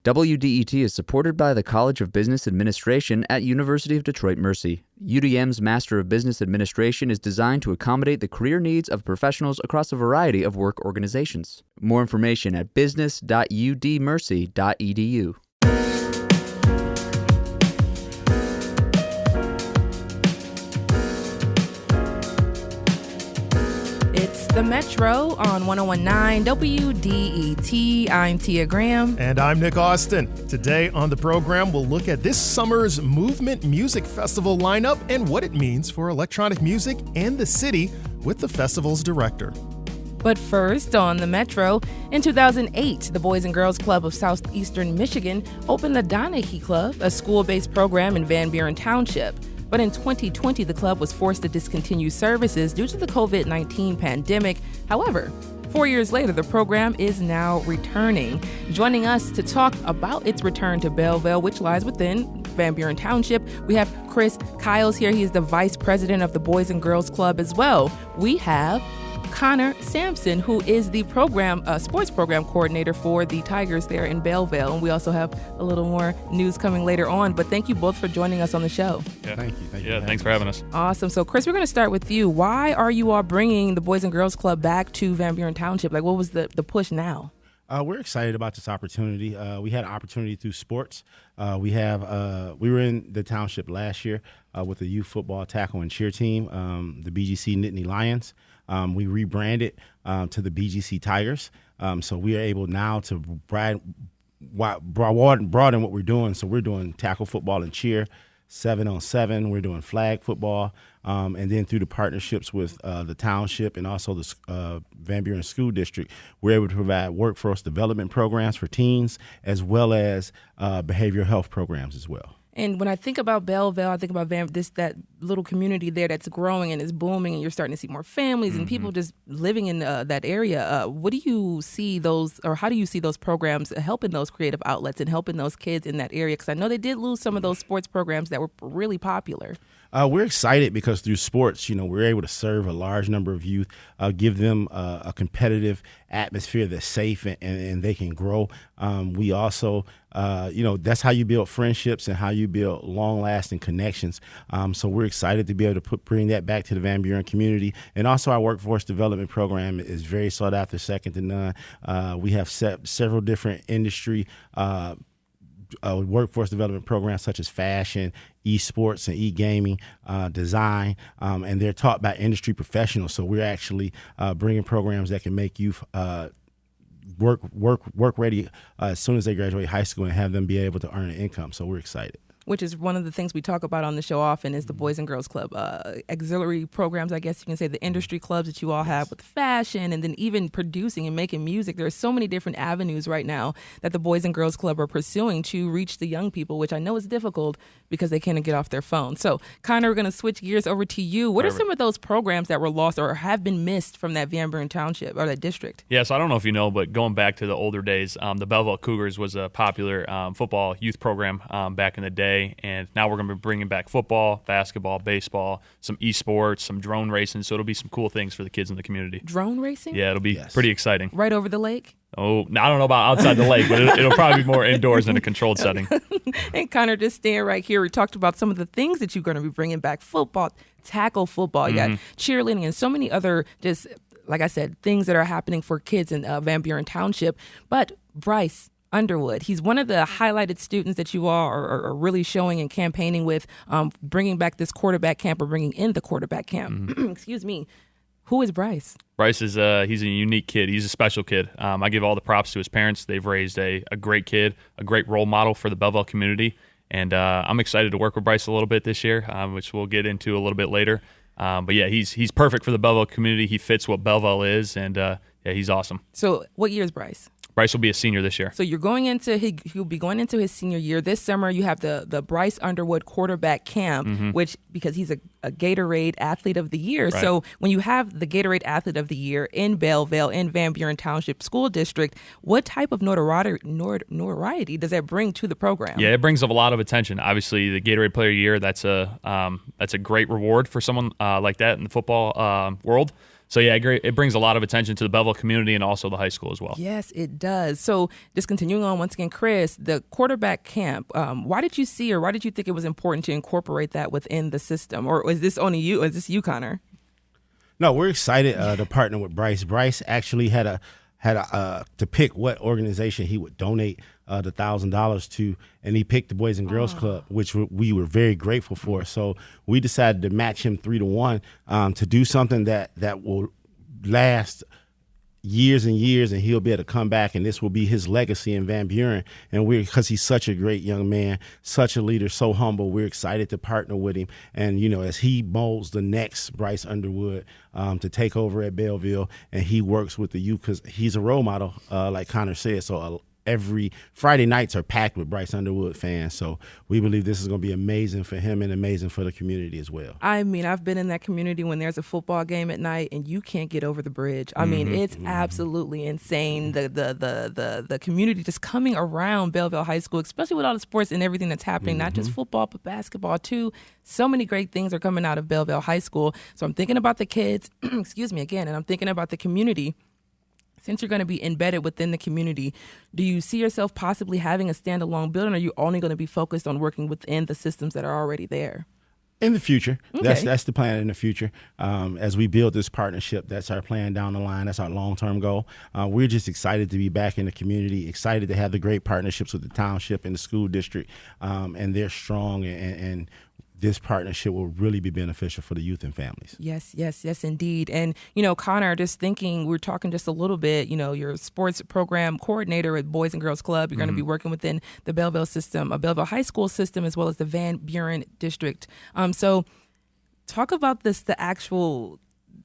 WDET is supported by the College of Business Administration at University of Detroit Mercy. UDM's Master of Business Administration is designed to accommodate the career needs of professionals across a variety of work organizations. More information at business.udmercy.edu. The Metro on 101.9 WDET. I'm Tia Graham. And I'm Nick Austin. Today on the program, we'll look at this summer's Movement Music Festival lineup and what it means for electronic music and the city with the festival's director. But first, on the Metro, in 2008, the Boys and Girls Club of Southeastern Michigan opened the Donahue Club, a school-based program in Van Buren Township. But in 2020, the club was forced to discontinue services due to the COVID-19 pandemic. However, 4 years later, the program is now returning. Joining us to talk about its return to Belleville, which lies within Van Buren Township, we have Chris Kyles here. He is the vice president of the Boys and Girls Club as well. We have Connor Sampson, who is the sports program coordinator for the Tigers there in Belleville. And we also have a little more news coming later on. But thank you both for joining us on the show. Yeah. Thank you. Thanks for having us. Awesome. So, Chris, we're going to start with you. Why are you all bringing the Boys and Girls Club back to Van Buren Township? Like, what was the push now? We're excited about this opportunity. We had an opportunity through sports. We were in the township last year with the youth football, tackle, and cheer team, the BGC Nittany Lions. We rebranded to the BGC Tigers. So we are able now to broaden what we're doing. So we're doing tackle football and cheer, 7-on-7. We're doing flag football. And then through the partnerships with the township and also the Van Buren School District, we're able to provide workforce development programs for teens as well as behavioral health programs as well. And when I think about Belleville, I think about that little community there that's growing and is booming, and you're starting to see more families and people just living in that area. What do you see how do you see those programs helping those creative outlets and helping those kids in that area? Because I know they did lose some of those sports programs that were really popular. We're excited because through sports, we're able to serve a large number of youth, give them a competitive atmosphere that's safe and they can grow. We also, that's how you build friendships and how you build long-lasting connections. So we're excited to be able to bring that back to the Van Buren community. And also our workforce development program is very sought after, second to none. We have several different industry workforce development programs such as fashion, esports, and e-gaming, design, and they're taught by industry professionals. So we're actually bringing programs that can make youth work ready as soon as they graduate high school and have them be able to earn an income. So we're excited. Which is one of the things we talk about on the show often is the Boys and Girls Club. Auxiliary programs, I guess you can say, the industry clubs that you all have with fashion and then even producing and making music. There are so many different avenues right now that the Boys and Girls Club are pursuing to reach the young people, which I know is difficult because they can't get off their phone. So, Connor, we're going to switch gears over to you. What are some of those programs that were lost or have been missed from that Van Buren Township or that district? Yeah, so I don't know if you know, but going back to the older days, the Belleville Cougars was a popular football youth program back in the day. And now we're going to be bringing back football, basketball, baseball, some esports, some drone racing. So it'll be some cool things for the kids in the community. Drone racing? Yeah, it'll be pretty exciting. Right over the lake? Oh, I don't know about outside the lake, but it'll probably be more indoors in a controlled setting. And Connor, just staying right here, we talked about some of the things that you're going to be bringing back. Football, tackle football, you got cheerleading, and so many other just, like I said, things that are happening for kids in Van Buren Township. But Bryce Underwood, he's one of the highlighted students that you all are really showing and campaigning with, bringing back this quarterback camp or bringing in the quarterback camp. Excuse me. Who is Bryce? Bryce is he's a unique kid. He's a special kid. I give all the props to his parents. They've raised a great kid, a great role model for the Belleville community. And I'm excited to work with Bryce a little bit this year, which we'll get into a little bit later. But yeah, he's perfect for the Belleville community. He fits what Belleville is, and yeah, he's awesome. So what year is Bryce? Bryce will be a senior this year. So you're going into he'll be going into his senior year. This summer you have the Bryce Underwood quarterback camp, which because he's a Gatorade Athlete of the Year. Right. So when you have the Gatorade Athlete of the Year in Belleville, in Van Buren Township School District, what type of notoriety does that bring to the program? Yeah, it brings up a lot of attention. Obviously, the Gatorade Player of the Year, that's a great reward for someone like that in the football world. So yeah, great. It brings a lot of attention to the Belleville community and also the high school as well. Yes, it does. So just continuing on once again, Chris, the quarterback camp, why did you think it was important to incorporate that within the system? Or is this only you? Is this you, Connor? No, we're excited to partner with Bryce. Bryce actually had to pick what organization he would donate the $1,000 to, and he picked the Boys and Girls Club, which we were very grateful for. So we decided to match him 3-1 to do something that will last years and years, and he'll be able to come back, and this will be his legacy in Van Buren. And because he's such a great young man, such a leader, so humble, we're excited to partner with him. And as he molds the next Bryce Underwood to take over at Belleville, and he works with the youth, because he's a role model, like Connor said. So every Friday nights are packed with Bryce Underwood fans. So we believe this is going to be amazing for him and amazing for the community as well. I mean, I've been in that community when there's a football game at night and you can't get over the bridge. I mean, it's absolutely insane. The community just coming around Belleville High School, especially with all the sports and everything that's happening, not just football, but basketball too. So many great things are coming out of Belleville High School. So I'm thinking about the kids, excuse me again, and I'm thinking about the community. Since you're going to be embedded within the community, do you see yourself possibly having a standalone building, or are you only going to be focused on working within the systems that are already there? In the future. Okay. That's the plan in the future. As we build this partnership, that's our plan down the line. That's our long-term goal. We're just excited to be back in the community, excited to have the great partnerships with the township and the school district, and they're strong, and this partnership will really be beneficial for the youth and families. Yes, indeed. And, Connor, just thinking, we're talking just a little bit, your sports program coordinator at Boys and Girls Club. You're going to be working within the Belleville system, a Belleville High School system, as well as the Van Buren district. So talk about the actual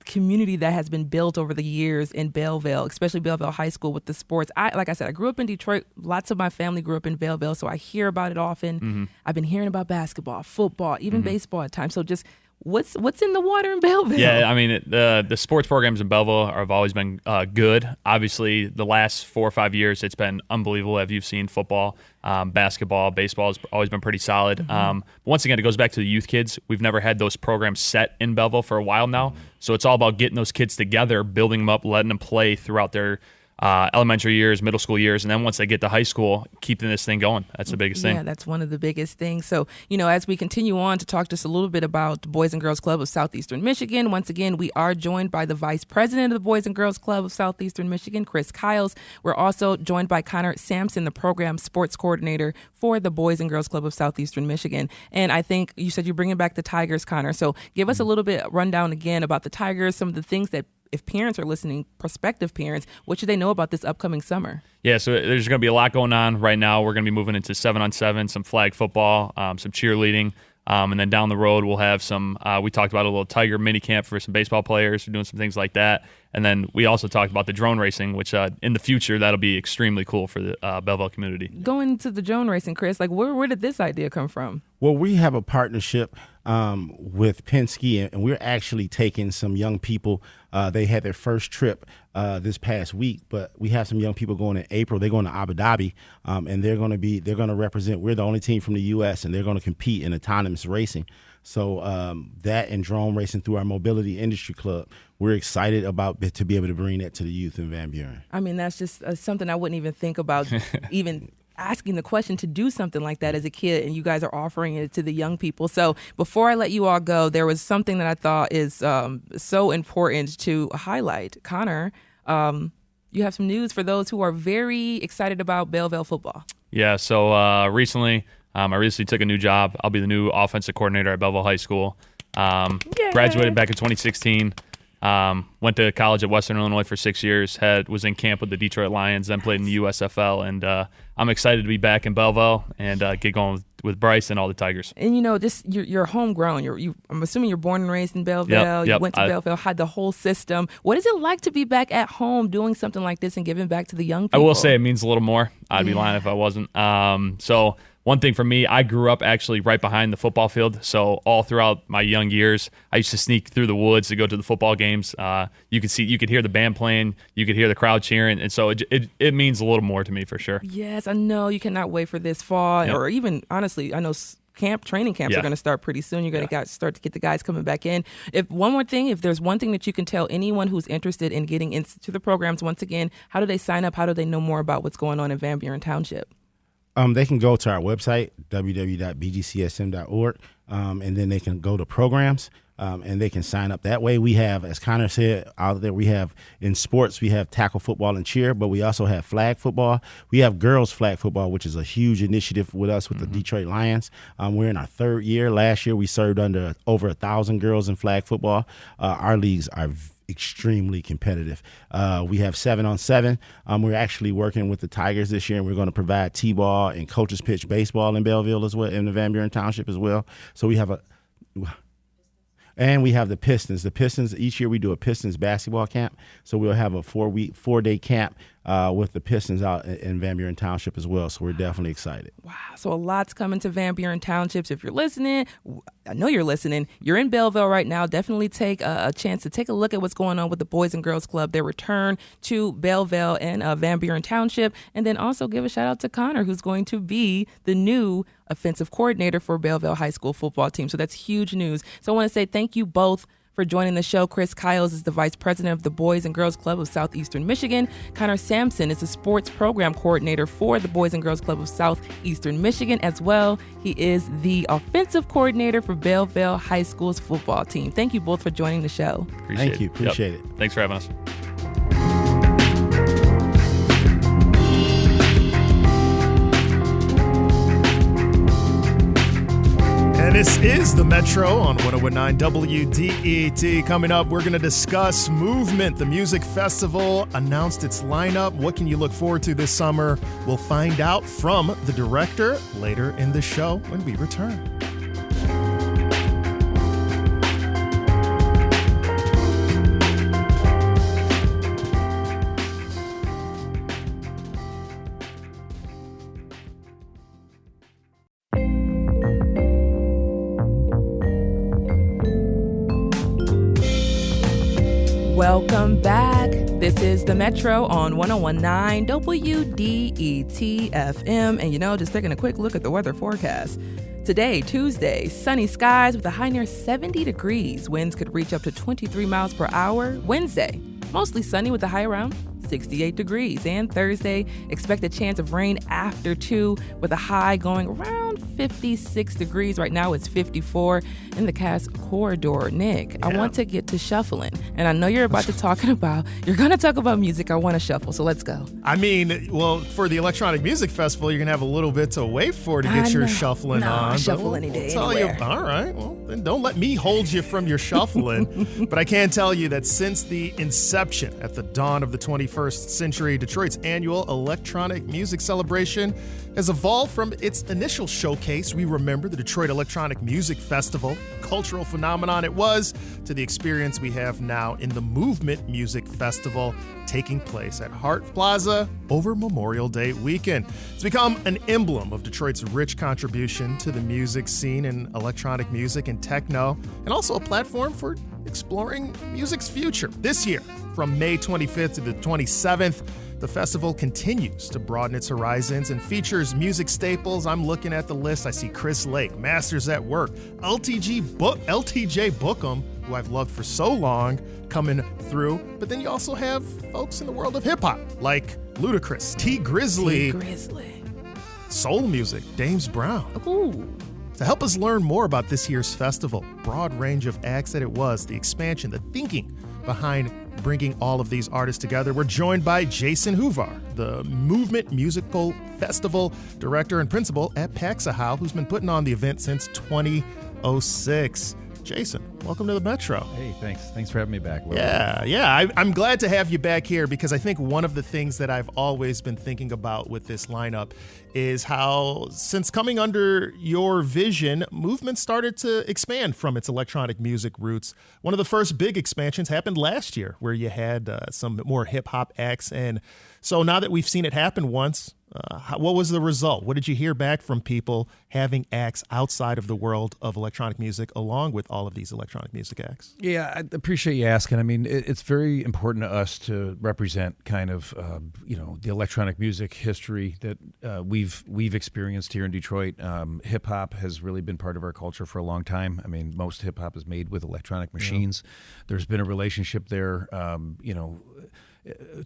community that has been built over the years in Belleville, especially Belleville High School with the sports. Like I said, I grew up in Detroit. Lots of my family grew up in Belleville, so I hear about it often. I've been hearing about basketball, football, even baseball at times. So just what's in the water in Belleville? Yeah, I mean, the sports programs in Belleville have always been good. Obviously, the last 4 or 5 years, it's been unbelievable. Have you seen football, basketball, baseball has always been pretty solid. But once again, it goes back to the youth kids. We've never had those programs set in Belleville for a while now. So it's all about getting those kids together, building them up, letting them play throughout their elementary years, middle school years, and then once they get to high school, keeping this thing going. That's the biggest thing. Yeah, that's one of the biggest things. So, as we continue on to talk just a little bit about the Boys and Girls Club of Southeastern Michigan, once again, we are joined by the Vice President of the Boys and Girls Club of Southeastern Michigan, Chris Kiles. We're also joined by Connor Sampson, the Program Sports Coordinator for the Boys and Girls Club of Southeastern Michigan. And I think you said you're bringing back the Tigers, Connor. So give us a little bit rundown again about the Tigers, some of the things that, if parents are listening, prospective parents, what should they know about this upcoming summer? Yeah, so there's going to be a lot going on right now. We're going to be moving into 7-on-7, some flag football, some cheerleading, and then down the road we'll have some, we talked about a little Tiger mini camp for some baseball players. We're doing some things like that. And then we also talked about the drone racing, which in the future, that'll be extremely cool for the Belleville community. Going to the drone racing, Chris, where did this idea come from? Well, we have a partnership with Penske, and we're actually taking some young people. They had their first trip this past week, but we have some young people going in April. They're going to Abu Dhabi, and they're going to represent. We're the only team from the U.S., and they're going to compete in autonomous racing. So that and drone racing through our Mobility Industry Club, we're excited about to be able to bring that to the youth in Van Buren. I mean, that's just something I wouldn't even think about even asking the question to do something like that as a kid, and you guys are offering it to the young people. So before I let you all go, there was something that I thought is so important to highlight. Connor, you have some news for those who are very excited about Belleville football. Yeah, so recently I took a new job. I'll be the new offensive coordinator at Belleville High School. Graduated back in 2016. Went to college at Western Illinois for 6 years. Was in camp with the Detroit Lions, then played in the USFL. And I'm excited to be back in Belleville and get going with Bryce and all the Tigers. And just you're homegrown. I'm assuming you're born and raised in Belleville. You went to Belleville, had the whole system. What is it like to be back at home doing something like this and giving back to the young people? I will say it means a little more. I'd be lying if I wasn't. So one thing for me, I grew up actually right behind the football field. So all throughout my young years, I used to sneak through the woods to go to the football games. You could hear the band playing, you could hear the crowd cheering, and so it means a little more to me for sure. Yes, I know you cannot wait for this fall, or even honestly, I know training camps are going to start pretty soon. You're going to start to get the guys coming back in. If there's one thing that you can tell anyone who's interested in getting into the programs, once again, how do they sign up? How do they know more about what's going on in Van Buren Township? They can go to our website, www.bgcsm.org, and then they can go to programs, and they can sign up that way. We have, as Connor said, out there, we have in sports, we have tackle football and cheer, but we also have flag football. We have girls flag football, which is a huge initiative with us with the Detroit Lions. We're in our third year. Last year, we served under over 1,000 girls in flag football. Our leagues are extremely competitive. We have 7-on-7. We're actually working with the Tigers this year, and we're going to provide T-ball and coaches pitch baseball in Belleville as well, in the Van Buren Township as well. So we have and we have the Pistons. The Pistons, each year we do a Pistons basketball camp. So we'll have a 4-day camp with the Pistons out in Van Buren Township as well. So we're definitely excited. Wow. So a lot's coming to Van Buren Townships. If you're listening, I know you're listening. You're in Belleville right now. Definitely take a chance to take a look at what's going on with the Boys and Girls Club, their return to Belleville and Van Buren Township. And then also give a shout out to Connor, who's going to be the new offensive coordinator for Belleville High School football team. So that's huge news. So I want to say thank you both for joining the show. Chris Kiles is the vice president of the Boys and Girls Club of Southeastern Michigan. Connor Sampson is the sports program coordinator for the Boys and Girls Club of Southeastern Michigan as well. He is the offensive coordinator for Belleville High School's football team. Thank you both for joining the show. Thank you. Appreciate it. Thanks for having us. And this is the Metro on 101.9 WDET. Coming up, we're going to discuss Movement. The music festival announced its lineup. What can you look forward to this summer? We'll find out from the director later in the show when we return. Welcome back. This is the Metro on 101.9 WDET FM. And just taking a quick look at the weather forecast. Today, Tuesday, sunny skies with a high near 70 degrees. Winds could reach up to 23 miles per hour. Wednesday, mostly sunny with a high around 68 degrees. And Thursday, expect a chance of rain after 2 with a high going around 56 degrees. Right now it's 54 in the Cass Corridor. Nick, I want to get to shuffling. And I know you're going to talk about music. I want to shuffle, so let's go. I mean, well, for the Electronic Music Festival, you're going to have a little bit to wait for to get your shuffling on. I'll shuffle any day, anywhere. All right, well, then don't let me hold you from your shuffling. But I can tell you that since the inception at the dawn of the 21st century, Detroit's annual electronic music celebration has evolved from its initial showcase. We remember the Detroit Electronic Music Festival, cultural phenomenon it was, to the experience we have now in the Movement Music Festival taking place at Hart Plaza over Memorial Day weekend. It's become an emblem of Detroit's rich contribution to the music scene in electronic music and techno, and also a platform for exploring music's future. This year, from May 25th to the 27th, the festival continues to broaden its horizons and features music staples. I'm looking at the list. I see Chris Lake, Masters at Work, LTJ Bookham, who I've loved for so long, coming through. But then you also have folks in the world of hip-hop, like Ludacris, T Grizzly, soul music, Dames Brown. Ooh. To help us learn more about this year's festival, broad range of acts that it was, the expansion, the thinking behind bringing all of these artists together, we're joined by Jason Huvaere, the Movement Musical Festival Director and Principal at Paxahau, who's been putting on the event since 2006. Jason, welcome to the Metro. Hey, thanks. Thanks for having me back. I'm glad to have you back here because I think one of the things that I've always been thinking about with this lineup is how, since coming under your vision, Movement started to expand from its electronic music roots. One of the first big expansions happened last year where you had some more hip-hop acts. And so now that we've seen it happen once, What was the result? What did you hear back from people having acts outside of the world of electronic music along with all of these electronic music acts? Yeah, I appreciate you asking. I mean, it's very important to us to represent kind of, the electronic music history that we've experienced here in Detroit. Hip hop has really been part of our culture for a long time. I mean, most hip hop is made with electronic machines. Yeah. There's been a relationship there,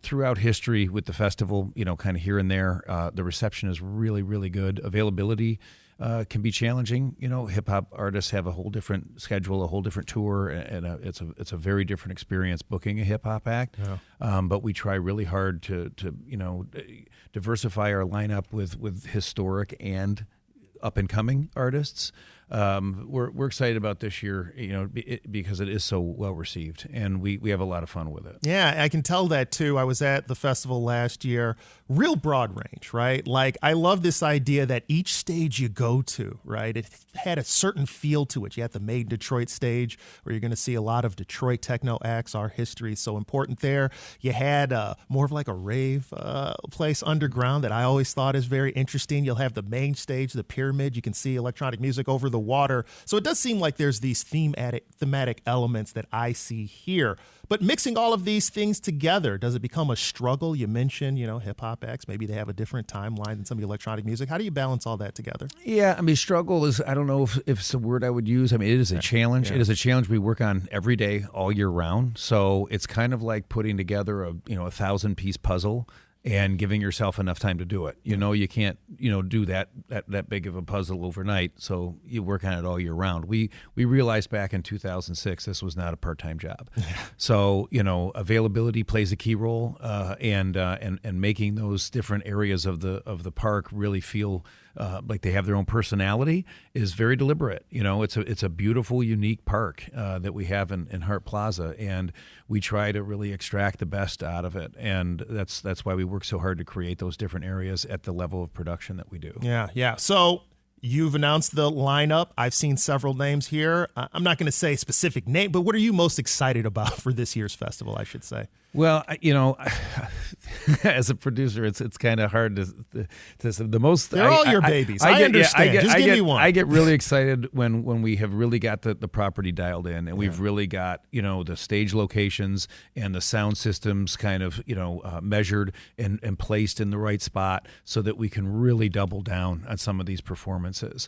throughout history with the festival, kind of here and there. The reception is really, really good. Availability can be challenging. Hip hop artists have a whole different schedule, a whole different tour, and it's a very different experience booking a hip hop act. Yeah. But we try really hard to diversify our lineup with historic and up and coming artists. We're excited about this year, because it is so well received, and we have a lot of fun with it. Yeah, I can tell that too. I was at the festival last year. Real broad range, right? Like, I love this idea that each stage you go to, right, it had a certain feel to it. You had the Made Detroit stage, where you're going to see a lot of Detroit techno acts. Our history is so important there. You had more of like a rave place underground that I always thought is very interesting. You'll have the main stage, the pyramid. You can see electronic music over the water. So it does seem like there's these thematic elements that I see here. But mixing all of these things together, does it become a struggle? You mentioned, hip hop acts, maybe they have a different timeline than some of the electronic music. How do you balance all that together? Yeah, I mean, struggle is, I don't know if it's a word I would use. I mean, it is a challenge. Yeah. It is a challenge we work on every day, all year round. So it's kind of like putting together a 1,000-piece puzzle and giving yourself enough time to do it. You can't, do that big of a puzzle overnight, so you work on it all year round. We realized back in 2006 this was not a part-time job. So, availability plays a key role, and making those different areas of the park really feel like they have their own personality is very deliberate. It's a beautiful, unique park that we have in Hart Plaza, and we try to really extract the best out of it. And that's why we work so hard to create those different areas at the level of production that we do. Yeah. So you've announced the lineup. I've seen several names here. I'm not going to say a specific name, but what are you most excited about for this year's festival, I should say? Well, as a producer, it's kind of hard to the most. They're all your babies. I understand. Just give me one. I get really excited when we have really got the property dialed in, and we've really got the stage locations and the sound systems kind of measured and placed in the right spot, so that we can really double down on some of these performances.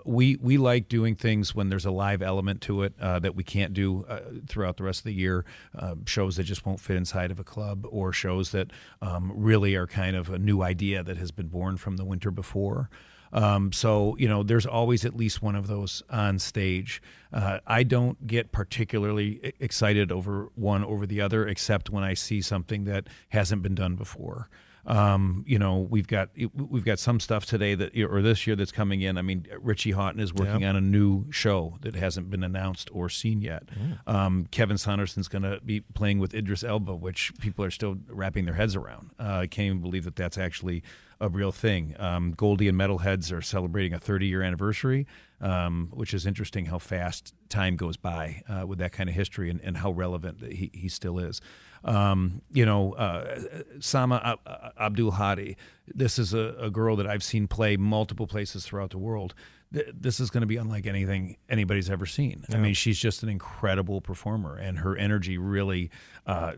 We like doing things when there's a live element to it that we can't do throughout the rest of the year. Shows that just won't fit inside of a club, or shows that really are kind of a new idea that has been born from the winter before. So there's always at least one of those on stage. I don't get particularly excited over one over the other, except when I see something that hasn't been done before. We've got some stuff today or this year that's coming in. I mean, Richie Houghton is working on a new show that hasn't been announced or seen yet. Kevin Saunderson's going to be playing with Idris Elba, which people are still wrapping their heads around. I can't even believe that that's actually a real thing. Goldie and Metalheads are celebrating a 30-year anniversary, which is interesting how fast time goes by with that kind of history, and how relevant he still is. Sama Abdul Hadi, this is a girl that I've seen play multiple places throughout the world. This is going to be unlike anything anybody's ever seen. Yeah. I mean, she's just an incredible performer, and her energy really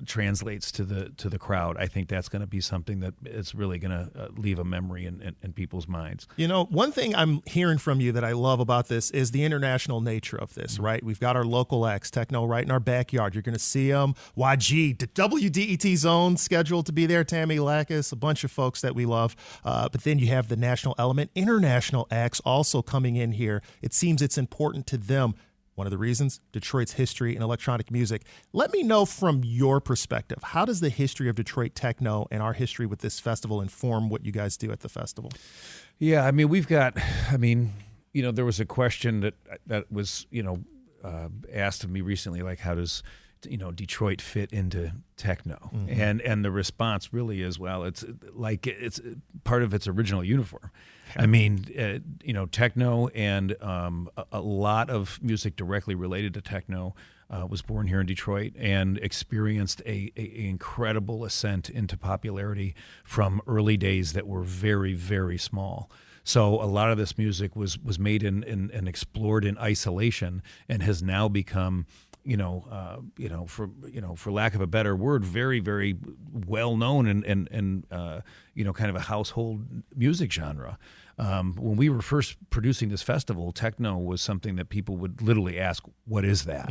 translates to the crowd. I think that's going to be something that is really going to leave a memory in people's minds. One thing I'm hearing from you that I love about this is the international nature of this, right? We've got our local acts, techno, right in our backyard. You're going to see them. YG, the WDET Zone scheduled to be there. Tammy Lackus, a bunch of folks that we love. But then you have the national element, international acts also coming in here. It seems it's important to them. One of the reasons, Detroit's history in electronic music. Let me know from your perspective, how does the history of Detroit techno and our history with this festival inform what you guys do at the festival? Yeah, I mean, there was a question that was, asked of me recently, like, how does Detroit fit into techno? Mm-hmm. And the response really is, well, it's part of its original uniform. I mean, techno and a lot of music directly related to techno was born here in Detroit and experienced a incredible ascent into popularity from early days that were very, very small. So a lot of this music was made and explored in isolation, and has now become, for lack of a better word, very, very well known and kind of a household music genre. When we were first producing this festival, techno was something that people would literally ask, "What is that?"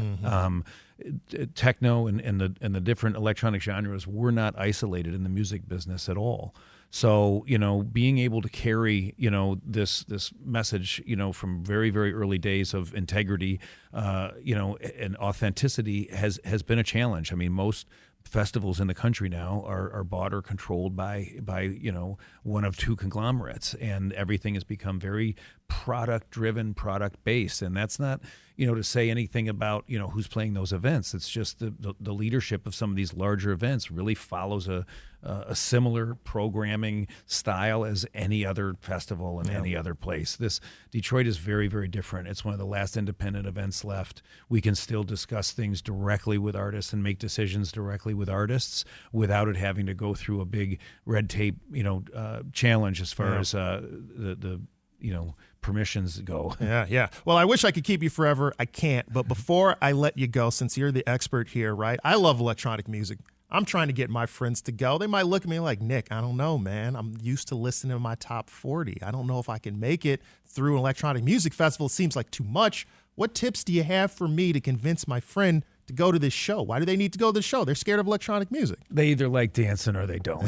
Techno and the different electronic genres were not isolated in the music business at all. So, being able to carry, this message, from very, very early days of integrity, and authenticity has been a challenge. I mean, most festivals in the country now are bought or controlled by one of two conglomerates, and everything has become very product-driven, product-based. And that's not, to say anything about, who's playing those events. It's just the leadership of some of these larger events really follows a similar programming style as any other festival in any other place. Detroit is very, very different. It's one of the last independent events left. We can still discuss things directly with artists and make decisions directly with artists without it having to go through a big red tape, challenge as far as the permissions go. Yeah. Well, I wish I could keep you forever. I can't. But before I let you go, since you're the expert here, right? I love electronic music. I'm trying to get my friends to go. They might look at me like, Nick, I don't know, man. I'm used to listening to my top 40. I don't know if I can make it through an electronic music festival. It seems like too much. What tips do you have for me to convince my friend to go to this show? Why do they need to go to the show? They're scared of electronic music. They either like dancing or they don't.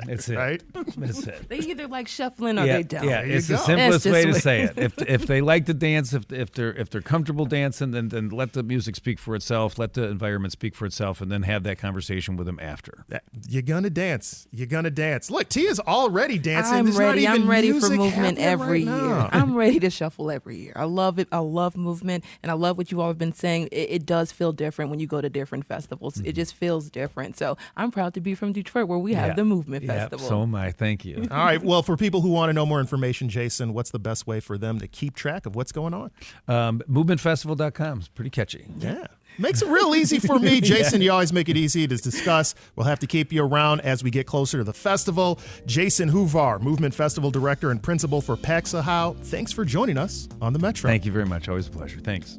That's it. Right? That's it. They either like shuffling or they don't. Yeah, it's the simplest way to say it. If they like to dance, if they're comfortable dancing, then let the music speak for itself. Let the environment speak for itself, and then have that conversation with them after. You're gonna dance. You're gonna dance. Look, Tia's already dancing. I'm There's ready. Not even I'm ready for music movement every right year. now. I'm ready to shuffle every year. I love it. I love movement, and I love what you all have been saying. It does feel different when you go to different festivals. It just feels different. So I'm proud to be from Detroit, where we have the Movement Festival. So am I. Thank you. All right. Well, for people who want to know more information, Jason, what's the best way for them to keep track of what's going on? Movementfestival.com is pretty catchy. Yeah. Makes it real easy for me. Jason, you always make it easy to discuss. We'll have to keep you around as we get closer to the festival. Jason Huvaere, Movement Festival Director and Principal for Paxahau. Thanks for joining us on the Metro. Thank you very much. Always a pleasure. Thanks.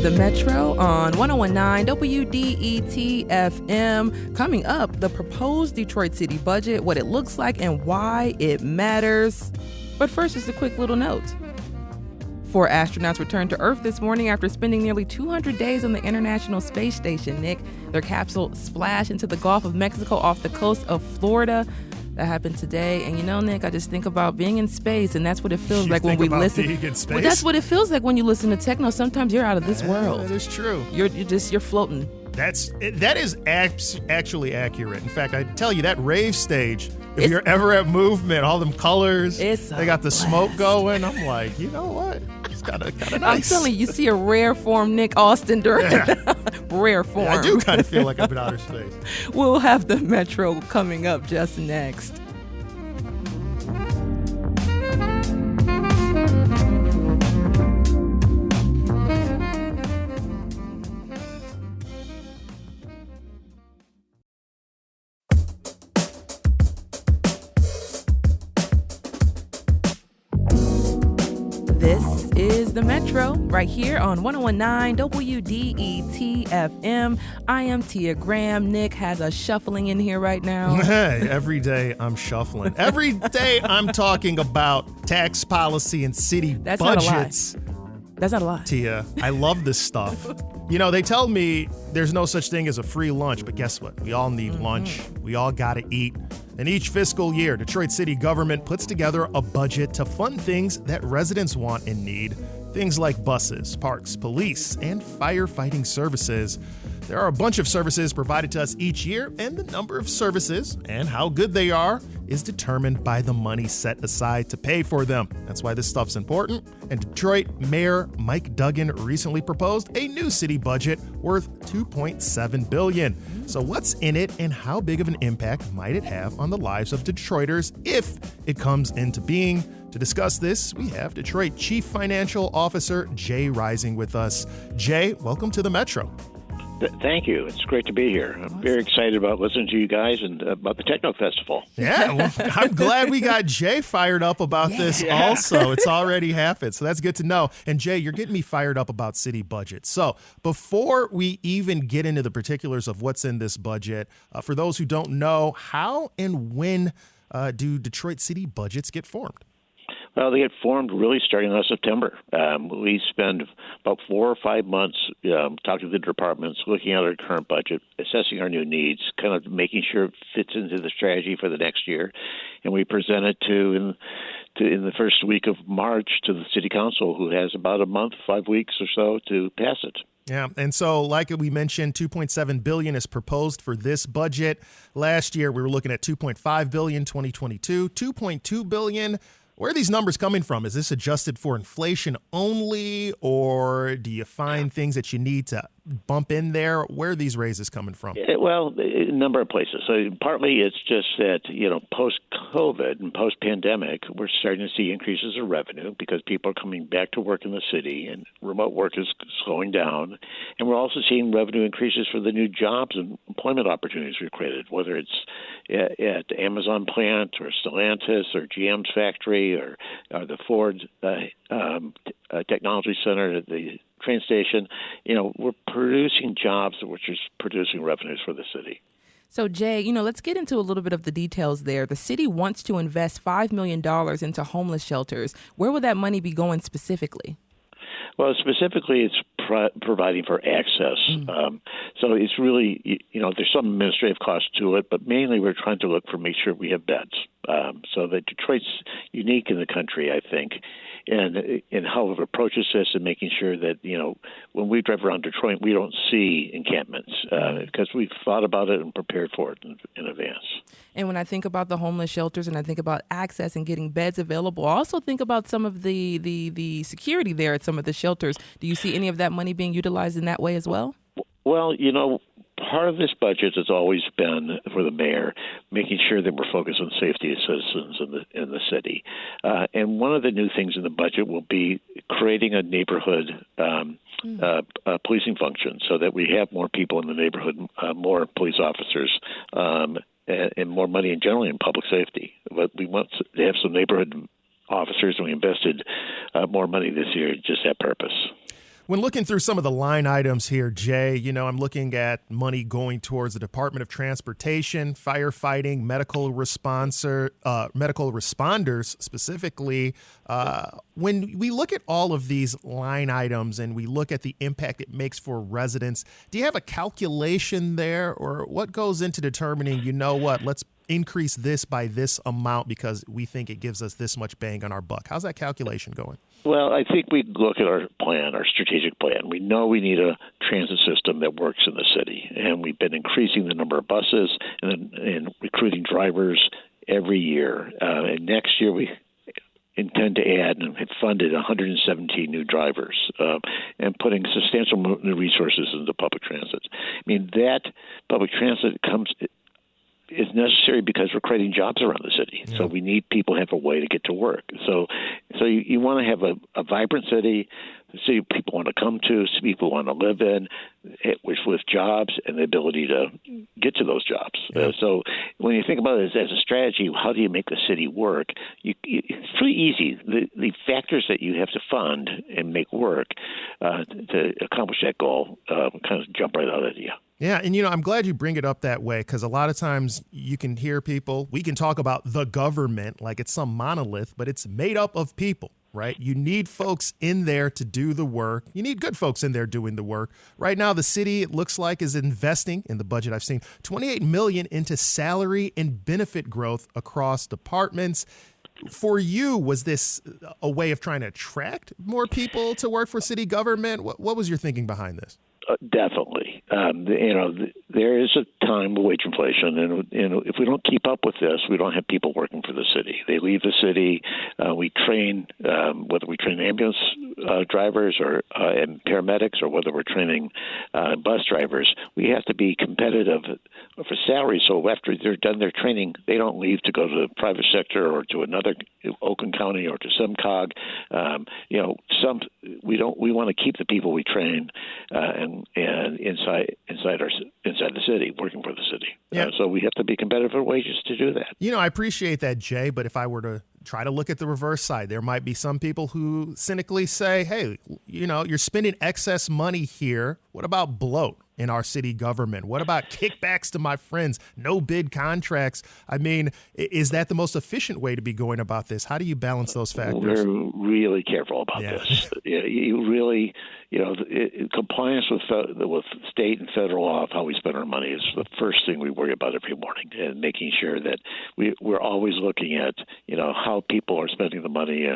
The Metro on 101.9 WDET FM. Coming up, the proposed Detroit City budget, what it looks like, and why it matters. But first, just a quick little note. 4 astronauts returned to Earth this morning after spending nearly 200 days on the International Space Station, Nick. Their capsule splashed into the Gulf of Mexico off the coast of Florida. That happened today. And Nick, I just think about being in space, and that's what it feels like when we listen. Being in space? Well, that's what it feels like when you listen to techno. Sometimes you're out of this world. That is true. You're floating. That is actually accurate. In fact, I tell you, that rave stage, if you're ever at Movement, all them colors, they got the smoke going. I'm like, you know what? It's kind of nice. I'm telling you see a rare form Nick Austin during rare form. Yeah, I do kind of feel like I'm in outer space. We'll have the Metro coming up just next. This is the Metro right here on 101.9 WDET FM. I am Tia Graham. Nick has us shuffling in here right now. Hey, every day I'm shuffling. Every day I'm talking about tax policy and city budgets. That's not a lie. Tia, I love this stuff. They tell me there's no such thing as a free lunch, but guess what? We all need lunch. We all got to eat. And each fiscal year, Detroit city government puts together a budget to fund things that residents want and need. Things like buses, parks, police, and firefighting services. There are a bunch of services provided to us each year, and the number of services and how good they are is determined by the money set aside to pay for them. That's why this stuff's important. And Detroit Mayor Mike Duggan recently proposed a new city budget worth $2.7 billion. So what's in it, and how big of an impact might it have on the lives of Detroiters if it comes into being? To discuss this, we have Detroit Chief Financial Officer Jay Rising with us. Jay, welcome to the Metro. Thank you. It's great to be here. I'm very excited about listening to you guys and about the Techno Festival. Yeah, well, I'm glad we got Jay fired up about this also. It's already happened, so that's good to know. And Jay, you're getting me fired up about city budget. So before we even get into the particulars of what's in this budget, for those who don't know, how and when do Detroit city budgets get formed? Well, they get formed really starting last September. We spend about 4 or 5 months talking to the departments, looking at our current budget, assessing our new needs, kind of making sure it fits into the strategy for the next year. And we present it in the first week of March to the city council, who has about a month, 5 weeks or so to pass it. Yeah, and so like we mentioned, $2.7 billion is proposed for this budget. Last year, we were looking at $2.5 billion, 2022, $2.2 billion. Where are these numbers coming from? Is this adjusted for inflation only, or do you find things that you need to bump in there? Where are these raises coming from? Well, a number of places. So partly it's just that, post-COVID and post-pandemic, we're starting to see increases in revenue because people are coming back to work in the city and remote work is slowing down. And we're also seeing revenue increases for the new jobs and employment opportunities we've created, whether it's at the Amazon plant or Stellantis or GM's factory or the Ford Technology Center at the train station. We're producing jobs which is producing revenues for the city. So, Jay, let's get into a little bit of the details there. The city wants to invest $5 million into homeless shelters. Where will that money be going specifically? Well, specifically, it's providing for access. So it's really, there's some administrative cost to it, but mainly we're trying to make sure we have beds. So that Detroit's unique in the country, I think, and how it approaches this and making sure that, when we drive around Detroit, we don't see encampments because we've thought about it and prepared for it in advance. And when I think about the homeless shelters and I think about access and getting beds available, I also think about some of the security there at some of the shelters. Do you see any of that money being utilized in that way as well? Well, part of this budget has always been for the mayor making sure that we're focused on safety of citizens in the city. And one of the new things in the budget will be creating a neighborhood policing function so that we have more people in the neighborhood, more police officers, and more money in generally in public safety. But we want to have some neighborhood officers, and we invested more money this year just that purpose. When looking through some of the line items here, Jay, I'm looking at money going towards the Department of Transportation, firefighting, medical responders specifically. When we look at all of these line items and we look at the impact it makes for residents, do you have a calculation there, or what goes into determining, let's increase this by this amount because we think it gives us this much bang on our buck? How's that calculation going? Well, I think we look at our plan, our strategic plan. We know we need a transit system that works in the city, and we've been increasing the number of buses and recruiting drivers every year. And next year we intend to add and have funded 117 new drivers and putting substantial new resources into public transit. I mean, that public transit is necessary because we're creating jobs around the city. Yeah. So we need people to have a way to get to work. So you want to have a vibrant city, the city people want to come to, city people want to live in, with jobs and the ability to get to those jobs. Yeah. So when you think about it as a strategy, how do you make the city work? It's pretty easy. The factors that you have to fund and make work to accomplish that goal kind of jump right out at you. Yeah, and I'm glad you bring it up that way, because a lot of times you can hear people, we can talk about the government like it's some monolith, but it's made up of people, right? You need folks in there to do the work. You need good folks in there doing the work. Right now, the city, it looks like, is investing in the budget I've seen $28 million into salary and benefit growth across departments. For you, was this a way of trying to attract more people to work for city government? What was your thinking behind this? Definitely. There is a time of wage inflation, and if we don't keep up with this, we don't have people working for the city. They leave the city. We train, whether we train ambulance drivers and paramedics, or whether we're training bus drivers. We have to be competitive for salary. So after they're done their training, they don't leave to go to the private sector or to another Oakland County or to some cog. We want to keep the people we train and inside the city, working for the city. Yeah. So we have to be competitive for wages to do that. I appreciate that, Jay, but if I were to try to look at the reverse side, there might be some people who cynically say, hey, you're spending excess money here. What about bloat in our city government? What about kickbacks to my friends? No bid contracts? I mean, is that the most efficient way to be going about this? How do you balance those factors? We're really careful about this. You really, compliance with state and federal law of how we spend our money is the first thing we worry about every morning, and making sure that we're always looking at, how people are spending the money,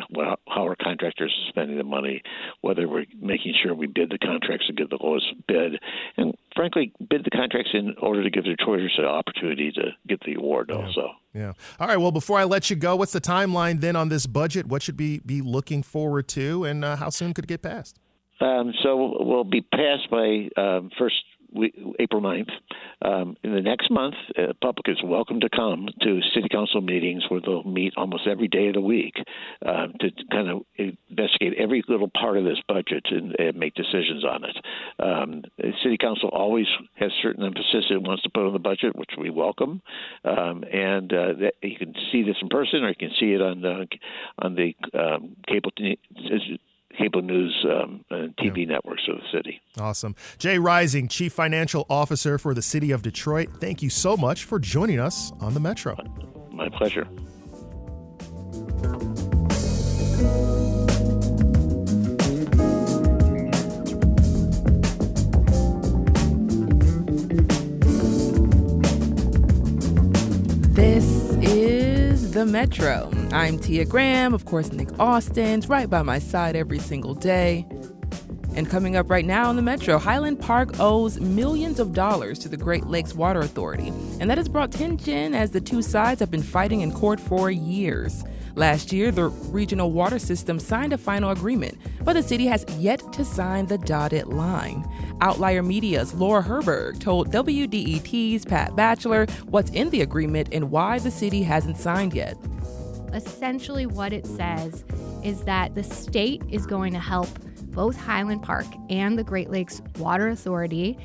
how our contractors are spending the money, whether we're making sure we bid the contracts and get the lowest bid, and frankly, bid the contracts in order to give the Detroiters an opportunity to get the award also. Yeah. All right. Well, before I let you go, what's the timeline then on this budget? What should we be looking forward to, and how soon could it get passed? So we'll be passed by April 9th. In the next month, the public is welcome to come to city council meetings where they'll meet almost every day of the week to kind of investigate every little part of this budget and make decisions on it. The city council always has certain emphasis it wants to put on the budget, which we welcome. And you can see this in person, or you can see it on the cable news and TV networks of the city. Awesome. Jay Rising, Chief Financial Officer for the City of Detroit, thank you so much for joining us on the Metro. My pleasure. This is the Metro. I'm Tia Graham. Of course, Nick Austin's right by my side every single day. And coming up right now on the Metro, Highland Park owes millions of dollars to the Great Lakes Water Authority. And that has brought tension as the two sides have been fighting in court for years. Last year, the regional water system signed a final agreement, but the city has yet to sign the dotted line. Outlier Media's Laura Herberg told WDET's Pat Batchelor what's in the agreement and why the city hasn't signed yet. Essentially what it says is that the state is going to help both Highland Park and the Great Lakes Water Authority.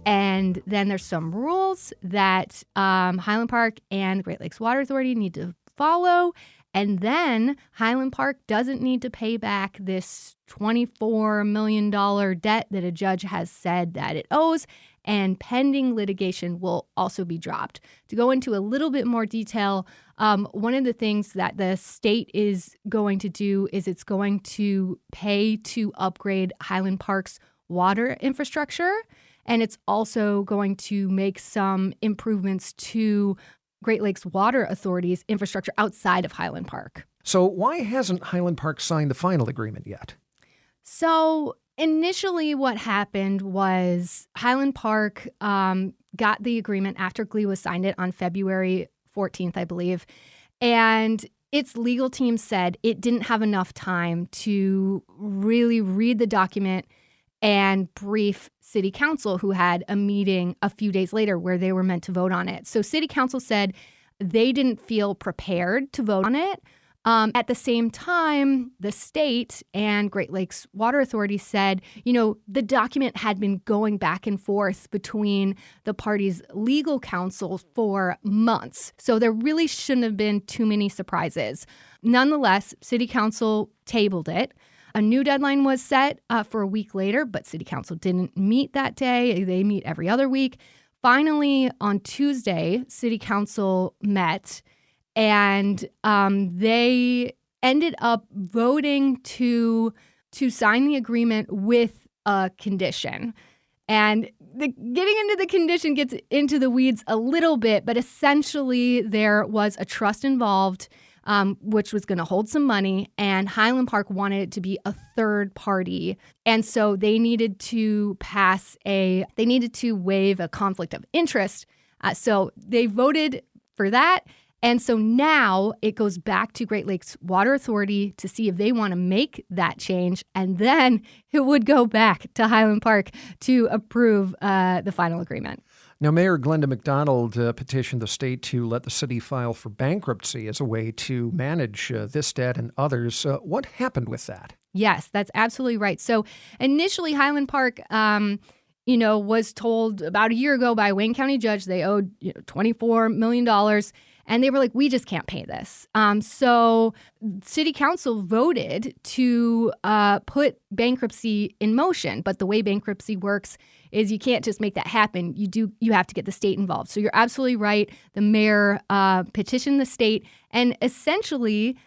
And then there's some rules that Highland Park and the Great Lakes Water Authority need to follow. And then Highland Park doesn't need to pay back this $24 million debt that a judge has said that it owes, and pending litigation will also be dropped. To go into a little bit more detail, one of the things that the state is going to do is it's going to pay to upgrade Highland Park's water infrastructure, and it's also going to make some improvements to Great Lakes Water Authority's infrastructure outside of Highland Park. So why hasn't Highland Park signed the final agreement yet? So initially what happened was Highland Park got the agreement after GLE signed it on February 14th, I believe. And its legal team said it didn't have enough time to really read the document and brief City Council, who had a meeting a few days later where they were meant to vote on it. So City Council said they didn't feel prepared to vote on it. At the same time, the state and Great Lakes Water Authority said, the document had been going back and forth between the parties' legal counsel for months. So there really shouldn't have been too many surprises. Nonetheless, City Council tabled it. A new deadline was set for a week later, but City Council didn't meet that day. They meet every other week. Finally, on Tuesday, City Council met, and they ended up voting to sign the agreement with a condition. And getting into the condition gets into the weeds a little bit, but essentially there was a trust involved. which was going to hold some money, and Highland Park wanted it to be a third party. And so they needed to waive a conflict of interest. So they voted for that. And so now it goes back to Great Lakes Water Authority to see if they want to make that change. And then it would go back to Highland Park to approve the final agreement. Now, Mayor Glenda McDonald petitioned the state to let the city file for bankruptcy as a way to manage this debt and others. What happened with that? Yes, that's absolutely right. So initially, Highland Park was told about a year ago by a Wayne County judge they owed $24 million. And they were like, we just can't pay this. So city council voted to put bankruptcy in motion. But the way bankruptcy works is you can't just make that happen. You have to get the state involved. So you're absolutely right. The mayor petitioned the state and essentially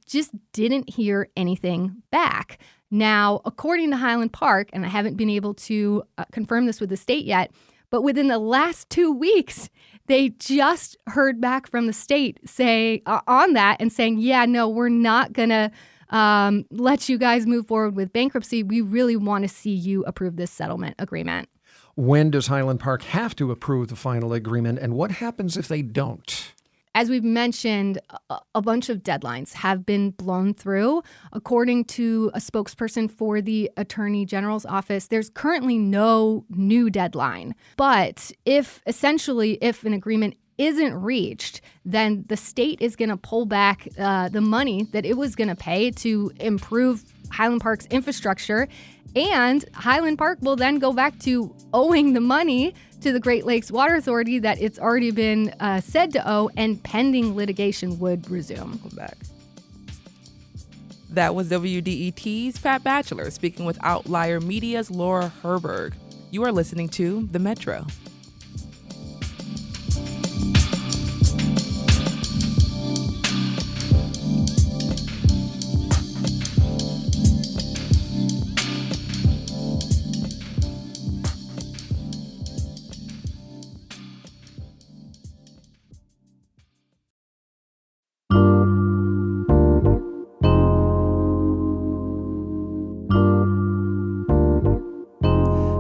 just didn't hear anything back. Now, according to Highland Park, and I haven't been able to confirm this with the state yet, but within the last 2 weeks, they just heard back from the state on that and saying, yeah, no, we're not going to let you guys move forward with bankruptcy. We really want to see you approve this settlement agreement. When does Highland Park have to approve the final agreement, and what happens if they don't? As we've mentioned, a bunch of deadlines have been blown through. According to a spokesperson for the Attorney General's office, there's currently no new deadline. But if an agreement isn't reached, then the state is going to pull back the money that it was going to pay to improve Highland Park's infrastructure. And Highland Park will then go back to owing the money to the Great Lakes Water Authority that it's already been said to owe, and pending litigation would resume. Back. That was WDET's Pat Batchelor speaking with Outlier Media's Laura Herberg. You are listening to The Metro.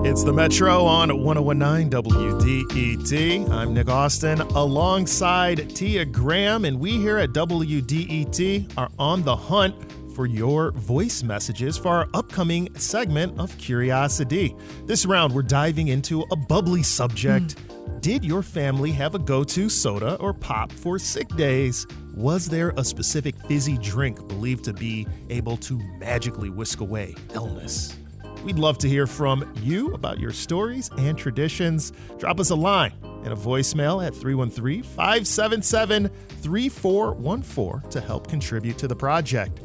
It's the Metro on 1019 WDET. I'm Nick Austin alongside Tia Graham, and we here at WDET are on the hunt for your voice messages for our upcoming segment of Curiosity. This round, we're diving into a bubbly subject. Did your family have a go-to soda or pop for sick days? Was there a specific fizzy drink believed to be able to magically whisk away illness? We'd love to hear from you about your stories and traditions. Drop us a line and a voicemail at 313-577-3414 to help contribute to the project.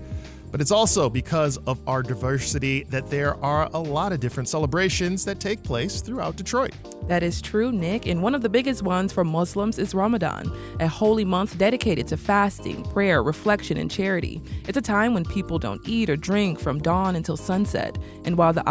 But it's also because of our diversity that there are a lot of different celebrations that take place throughout Detroit. That is true, Nick. And one of the biggest ones for Muslims is Ramadan, a holy month dedicated to fasting, prayer, reflection, and charity. It's a time when people don't eat or drink from dawn until sunset. And while the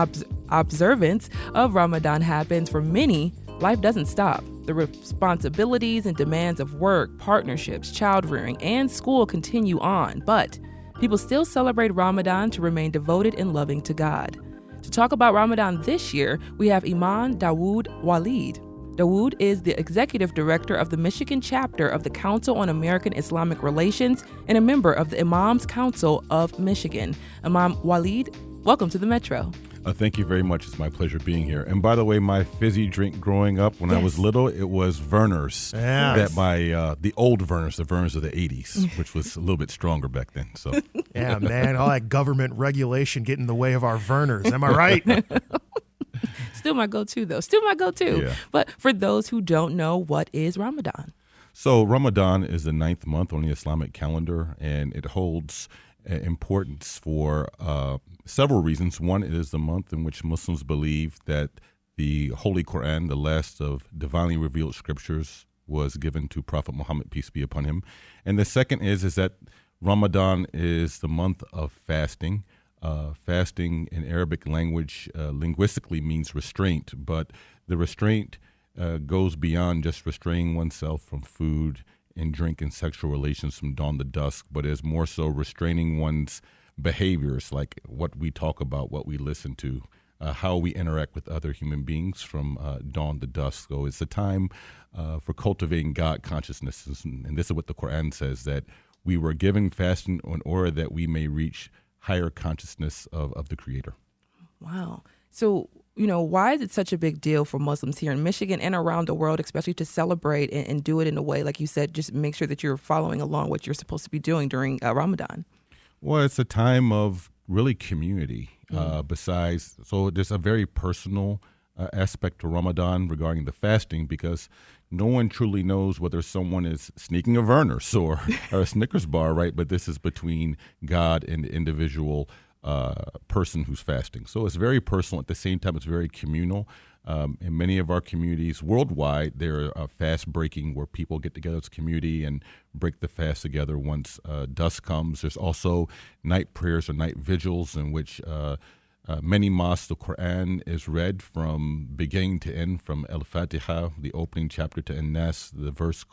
observance of Ramadan happens for many, life doesn't stop. The responsibilities and demands of work, partnerships, child rearing, and school continue on. But people still celebrate Ramadan to remain devoted and loving to God. To talk about Ramadan this year, we have Imam Dawood Walid. Dawood is the executive director of the Michigan chapter of the Council on American Islamic Relations and a member of the Imams Council of Michigan. Imam Walid, welcome to the Metro. Thank you very much. It's my pleasure being here. And by the way, my fizzy drink growing up when I was little, it was Verner's. Yes. That the old Verner's, the Verner's of the 80s, which was a little bit stronger back then. So Yeah, man, all that government regulation getting in the way of our Verner's. Am I right? Still my go-to, though. Still my go-to. Yeah. But for those who don't know, what is Ramadan? So Ramadan is the 9th month on the Islamic calendar, and it holds importance for several reasons. One, it is the month in which Muslims believe that the Holy Quran, the last of divinely revealed scriptures, was given to Prophet Muhammad, peace be upon him. And the second is that Ramadan is the month of fasting. Fasting in Arabic language linguistically means restraint, but the restraint goes beyond just restraining oneself from food in drink and sexual relations from dawn to dusk, but is more so restraining one's behaviors, like what we talk about, what we listen to, how we interact with other human beings from dawn to dusk. So it's a time for cultivating God consciousness. And this is what the Quran says, that we were given fasting in order that we may reach higher consciousness of the Creator. Wow. So, why is it such a big deal for Muslims here in Michigan and around the world, especially to celebrate and do it in a way, like you said, just make sure that you're following along what you're supposed to be doing during Ramadan? Well, it's a time of really community. So there's a very personal aspect to Ramadan regarding the fasting, because no one truly knows whether someone is sneaking a Verner's or a Snickers bar, right? But this is between God and the individual person who's fasting. So it's very personal. At the same time, it's very communal. In many of our communities worldwide, there are fast breaking where people get together as a community and break the fast together once dusk comes. There's also night prayers or night vigils in which many mosques, the Quran is read from beginning to end, from Al-Fatiha, the opening chapter, to An-Nas, the verse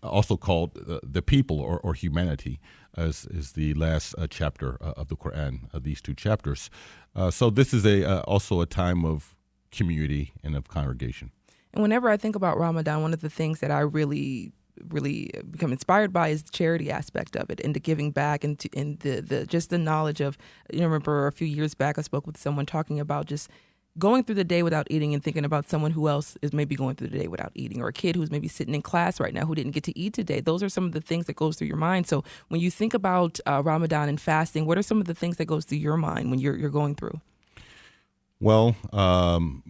also called the people or humanity, as is the last chapter of the Quran, these two chapters. So this is also a time of community and of congregation. And whenever I think about Ramadan, one of the things that I really become inspired by is the charity aspect of it, and the giving back, and the just the knowledge of, I remember a few years back I spoke with someone talking about just going through the day without eating and thinking about someone who else is maybe going through the day without eating, or a kid who's maybe sitting in class right now who didn't get to eat today. Those are some of the things that goes through your mind. So when you think about Ramadan and fasting, what are some of the things that goes through your mind when you're going through? Well,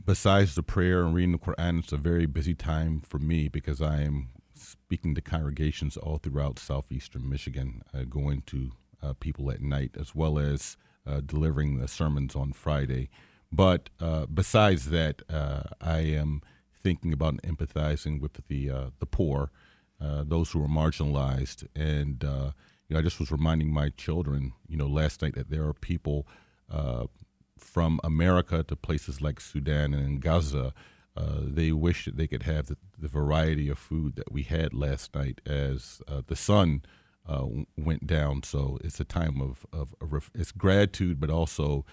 besides the prayer and reading the Quran, it's a very busy time for me because I am speaking to congregations all throughout southeastern Michigan, going to people at night, as well as delivering the sermons on Friday. But besides that, I am thinking about and empathizing with the poor, those who are marginalized. And I just was reminding my children, last night, that there are people from America to places like Sudan and in Gaza. They wish that they could have the variety of food that we had last night as the sun went down. So it's a time of it's gratitude, but also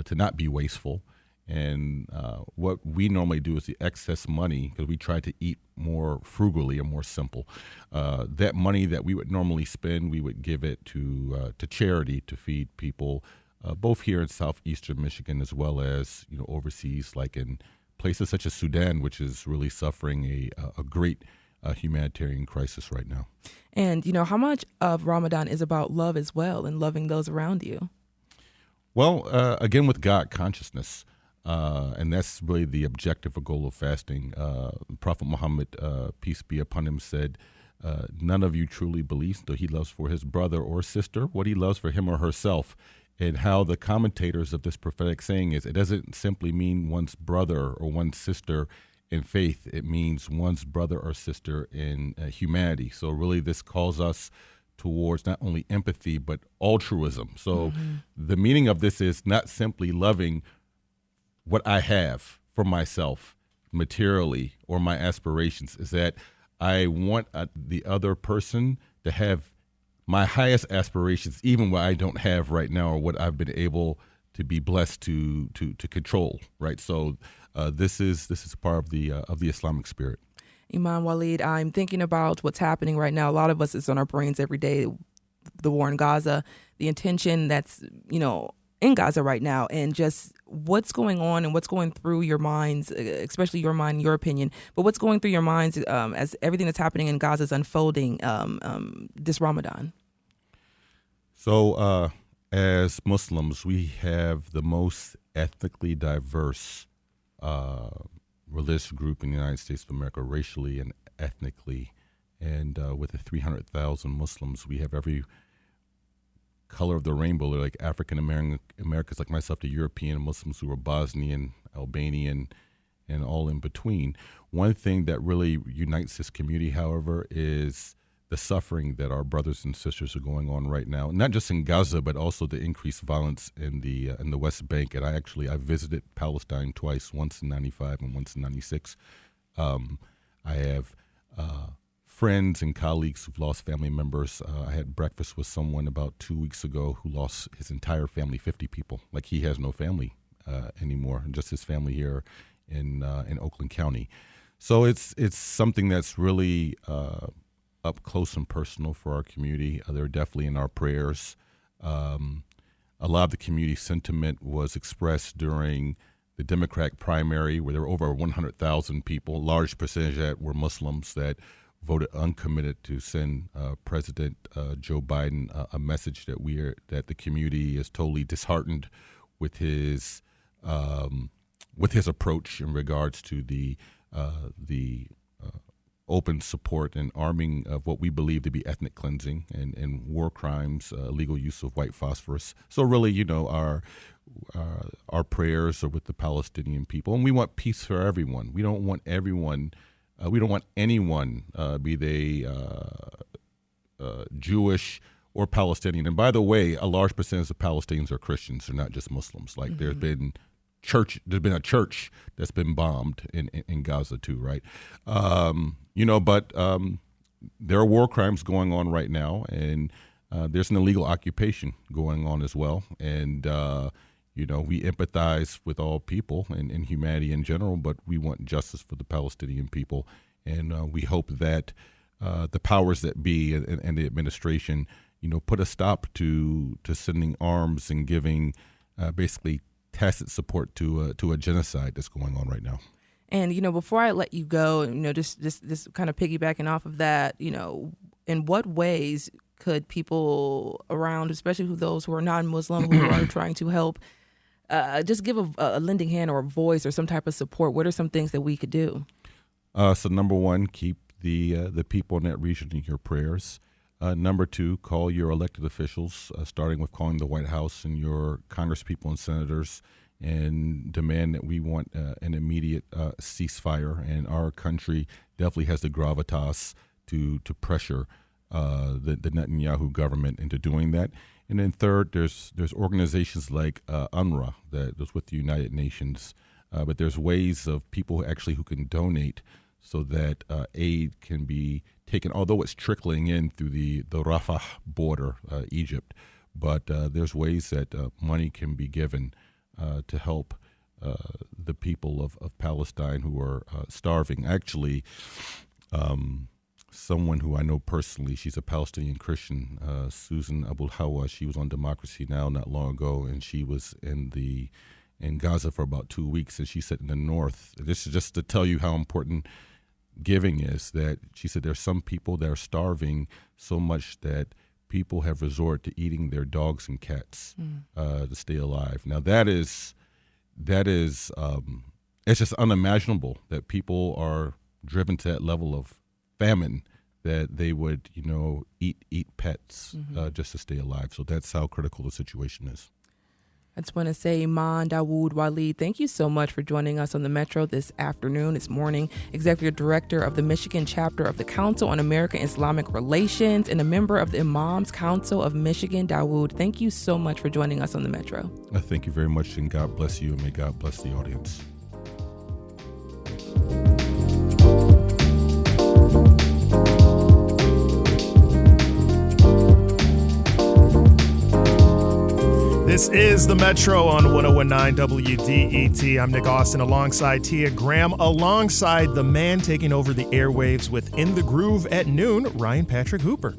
to not be wasteful. And what we normally do is the excess money, because we try to eat more frugally or more simple. That money that we would normally spend, we would give it to charity to feed people, both here in southeastern Michigan as well as overseas, like in places such as Sudan, which is really suffering a great humanitarian crisis right now. And how much of Ramadan is about love as well, and loving those around you? Well, again, with God consciousness. And that's really the objective or goal of fasting. Prophet Muhammad, peace be upon him, said, none of you truly believes, though he loves for his brother or sister what he loves for him or herself. And how the commentators of this prophetic saying is, it doesn't simply mean one's brother or one's sister in faith. It means one's brother or sister in humanity. So really this calls us towards not only empathy, but altruism. So the meaning of this is not simply loving what I have for myself materially or my aspirations, is that I want the other person to have my highest aspirations, even what I don't have right now or what I've been able to be blessed to control, right? So this is part of the Islamic spirit. Imam Walid, I'm thinking about what's happening right now. A lot of us is on our brains every day. The war in Gaza, the intention that's in Gaza right now, and just what's going on and what's going through your minds, especially your mind, your opinion, but what's going through your minds as everything that's happening in Gaza is unfolding this Ramadan? So as Muslims, we have the most ethnically diverse religious group in the United States of America, racially and ethnically. And with the 300,000 Muslims, we have every color of the rainbow, like African Americans like myself, the European Muslims who are Bosnian, Albanian, and all in between. One thing that really unites this community, however, is the suffering that our brothers and sisters are going on right now, not just in Gaza, but also the increased violence in the West Bank. And I visited Palestine twice, once in '95 and once in '96. I have friends and colleagues who've lost family members. I had breakfast with someone about 2 weeks ago who lost his entire family, 50 people. Like, he has no family anymore, just his family here in Oakland County. So it's something that's really up close and personal for our community. They're definitely in our prayers. A lot of the community sentiment was expressed during the Democratic primary, where there were over 100,000 people, a large percentage that were Muslims, that voted uncommitted to send President Joe Biden a message that the community is totally disheartened with his approach in regards to the open support and arming of what we believe to be ethnic cleansing and war crimes, illegal use of white phosphorus. So really, our prayers are with the Palestinian people, and we want peace for everyone. We don't want everyone. We don't want anyone, be they Jewish or Palestinian. And by the way, a large percentage of Palestinians are Christians; they're not just Muslims. Like, there's been a church that's been bombed in Gaza too, right? But there are war crimes going on right now, and there's an illegal occupation going on as well. And we empathize with all people and humanity in general, but we want justice for the Palestinian people, and we hope that the powers that be and the administration, put a stop to sending arms and giving basically tacit support to a genocide that's going on right now. And, before I let you go, just kind of piggybacking off of that, in what ways could people around, especially those who are non-Muslim, who are trying to help, just give a lending hand or a voice or some type of support? What are some things that we could do? So number one, keep the people in that region in your prayers. Number two, call your elected officials, starting with calling the White House and your congresspeople and senators, and demand that we want an immediate ceasefire. And our country definitely has the gravitas to pressure the Netanyahu government into doing that. And then third, there's organizations like UNRWA that is with the United Nations, but there's ways of people who can donate so that aid can be taken, although it's trickling in through the Rafah border, Egypt. But there's ways that money can be given to help the people of Palestine who are starving. Actually, someone who I know personally, she's a Palestinian Christian, Susan Abul Hawa. She was on Democracy Now! Not long ago, and she was in Gaza for about 2 weeks, and she said in the north, this is just to tell you how important giving is, that she said there's some people that are starving so much that people have resorted to eating their dogs and cats to stay alive. Now that is it's just unimaginable that people are driven to that level of famine that they would eat pets just to stay alive. So that's how critical the situation is. I just want to say, Iman Dawood Waleed, thank you so much for joining us on the Metro this morning. Executive Director of the Michigan chapter of the Council on American-Islamic Relations and a member of the Imams Council of Michigan. Dawood, thank you so much for joining us on the Metro. Thank you very much, and God bless you, and may God bless the audience. This is the Metro on 101.9 WDET. I'm Nick Austin alongside Tia Graham, alongside the man taking over the airwaves with In the Groove at noon, Ryan Patrick Hooper.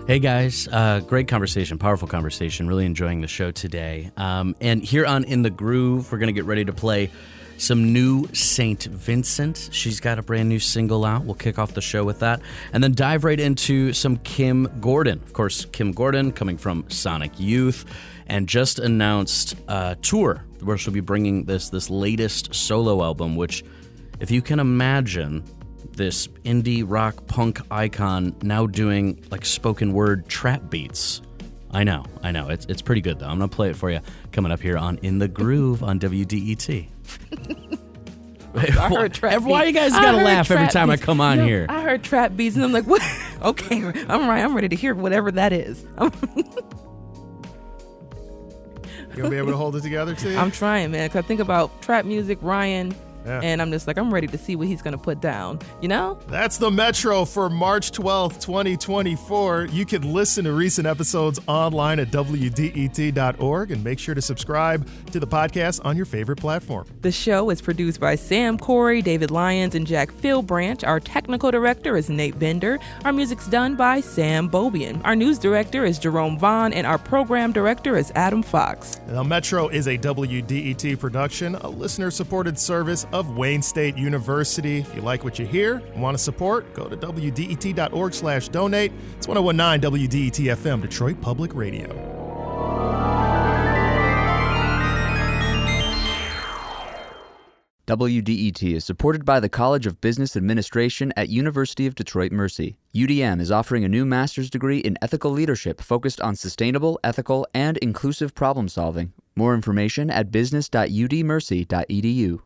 Hey guys, great conversation, powerful conversation. Really enjoying the show today. And here on In the Groove, we're going to get ready to play some new St. Vincent. She's got a brand new single out. We'll kick off the show with that. And then dive right into some Kim Gordon. Of course, Kim Gordon coming from Sonic Youth and just announced a tour where she'll be bringing this latest solo album, which, if you can imagine, this indie rock punk icon now doing like spoken word trap beats. I know. It's pretty good, though. I'm going to play it for you coming up here on In the Groove on WDET. I heard trap beats. Why you guys got to laugh every time I come on here? I heard trap beats, and I'm like, what? Okay, I'm right. I'm ready to hear whatever that is. You gonna be able to hold it together, too? I'm trying, man, because I think about trap music, Ryan, Yeah. And I'm just like, I'm ready to see what he's going to put down, you know? That's the Metro for March 12th, 2024. You can listen to recent episodes online at WDET.org and make sure to subscribe to the podcast on your favorite platform. The show is produced by Sam Corey, David Lyons, and Jack Philbranch. Our technical director is Nate Bender. Our music's done by Sam Bobian. Our news director is Jerome Vaughn, and our program director is Adam Fox. The Metro is a WDET production, a listener-supported service of Wayne State University. If you like what you hear and want to support, go to WDET.org/donate. It's 101.9 WDET FM, Detroit Public Radio. WDET is supported by the College of Business Administration at University of Detroit Mercy. UDM is offering a new master's degree in ethical leadership focused on sustainable, ethical, and inclusive problem solving. More information at business.udmercy.edu.